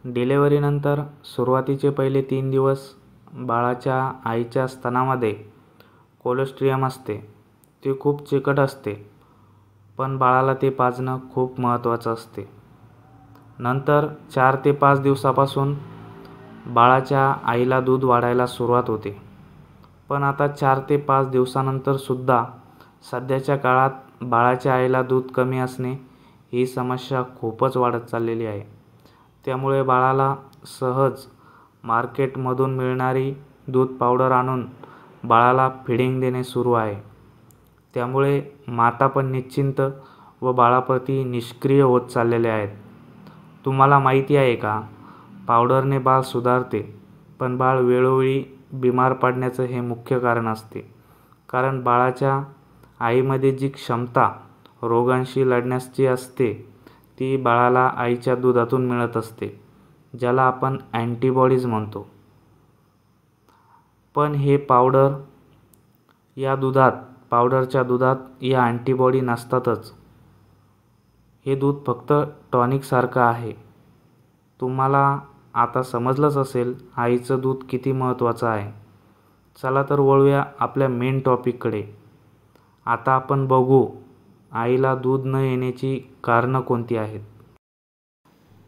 डिलिव्हरीनंतर सुरुवातीचे पहिले 3 दिवस बाळाच्या आईच्या स्तनामध्ये कोलोस्ट्रियम असते. ते खूप चिकट असते, पण बाळाला ते पाजणं खूप महत्त्वाचं असते. नंतर 4 ते 5 दिवसापासून बाळाच्या आईला दूध वाढायला सुरुवात होते. पण आता 4 ते 5 दिवसानंतरसुद्धा सध्याच्या काळात बाळाच्या आईला दूध कमी असणे ही समस्या खूपच वाढत चाललेली आहे. त्यामुळे बाळाला सहज मार्केटमधून मिळणारी दूध पावडर आणून बाळाला फिडिंग देणे सुरू आहे. त्यामुळे माता पण निश्चिंत व बाळाप्रती निष्क्रिय होत चाललेले आहेत. तुम्हाला माहिती आहे का, पावडरने बाळ सुधारते, पण बाळ वेळोवेळी बिमार पडण्याचं हे मुख्य कारण असते. कारण बाळाच्या आईमध्ये जी क्षमता रोगांशी लढण्याची असते ती बाळाला आईच्या दुधातून मिळत असते, ज्याला आपण अँटीबॉडीज म्हणतो. पण हे पावडरच्या दुधात या अँटीबॉडी नसतातच. हे दूध फक्त टॉनिकसारखं आहे. तुम्हाला आता समजलंच असेल आईचं दूध किती महत्त्वाचं आहे. चला तर वळूया आपल्या मेन टॉपिककडे. आता आपण बघू आईला दूध न येण्याची कारणं कोणती आहेत.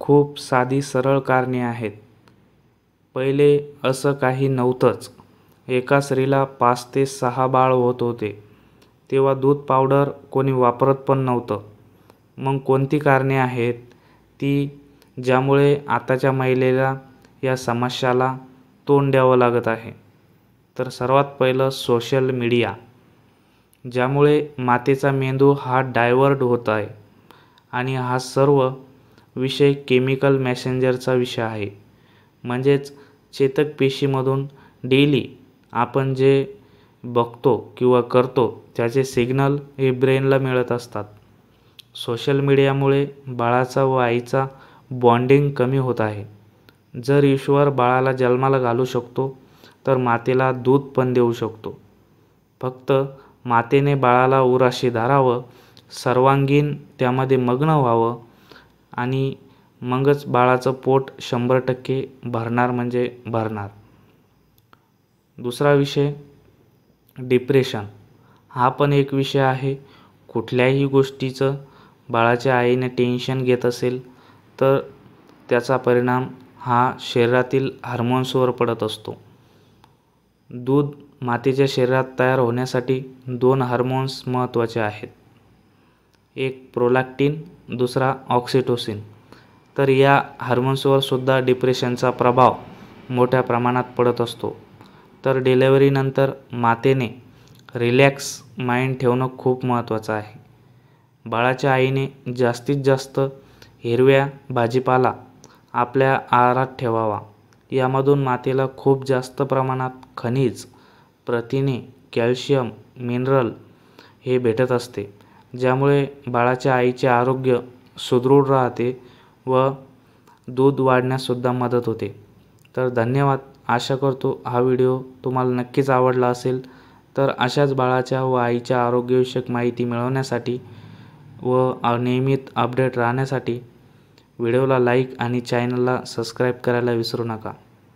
खूप साधी सरळ कारणे आहेत. पहिले असं काही नव्हतंच. एका स्त्रीला 5 ते 6 बाळ होत होते. तेव्हा दूध पावडर कोणी वापरत पण नव्हतं. मग कोणती कारणे आहेत ती, ज्यामुळे आताच्या महिलेला या समस्याला तोंड द्यावं लागत आहे. तर सर्वात पहिलं सोशल मीडिया, ज्यामुळे मातेचा मेंदू हा डायव्हर्ट होत आहे. आणि हा सर्व विषय केमिकल मेसेंजरचा विषय आहे. म्हणजेच चेतक पेशीमधून डेली आपण जे बघतो किंवा करतो त्याचे सिग्नल हे ब्रेनला मिळत असतात. सोशल मीडियामुळे बाळाचा व आईचा बॉन्डिंग कमी होत आहे. जर ईश्वर बाळाला जन्माला घालू शकतो तर मातेला दूध पण देऊ शकतो. फक्त मातेने बाळाला उराशी धरावं, सर्वांगीण त्यामध्ये मग्न व्हावं आणि मगच बाळाचं पोट 100% भरणार म्हणजे भरणार. दुसरा विषय डिप्रेशन. हा पण एक विषय आहे. कुठल्याही गोष्टीचं बाळाच्या आईने टेन्शन घेत असेल तर त्याचा परिणाम हा शरीरातील हार्मोन्सवर पडत असतो. दूध मातेच्या शरीरात तयार होण्यासाठी 2 हार्मोन्स महत्त्वाचे आहेत. एक प्रोलॅक्टिन, दुसरा ऑक्सिटोसिन. तर या हार्मोन्सवर सुद्धा डिप्रेशनचा प्रभाव मोठ्या प्रमाणात पडत असतो. तर डिलिव्हरीनंतर मातेने रिलॅक्स माइंड ठेवणं खूप महत्त्वाचं आहे. बाळाच्या आईने जास्तीत जास्त हिरव्या भाजीपाला आपल्या आहारात ठेवावा. यामधून मातेला खूप जास्त प्रमाणात खनिज, प्रथिने, कॅल्शियम, मिनरल हे भेटत असते, ज्यामुळे बाळाच्या आईचे आरोग्य सुदृढ राहते व दूध वाढण्याससुद्धा मदत होते. तर धन्यवाद. आशा करतो हा व्हिडिओ तुम्हाला नक्कीच आवडला असेल. तर अशाच बाळाच्या व आईच्या आरोग्यविषयक माहिती मिळवण्यासाठी व नियमित अपडेट राहण्यासाठी व्हिडिओला लाईक आणि चॅनलला सबस्क्राईब करायला विसरू नका.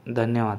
धन्यवाद.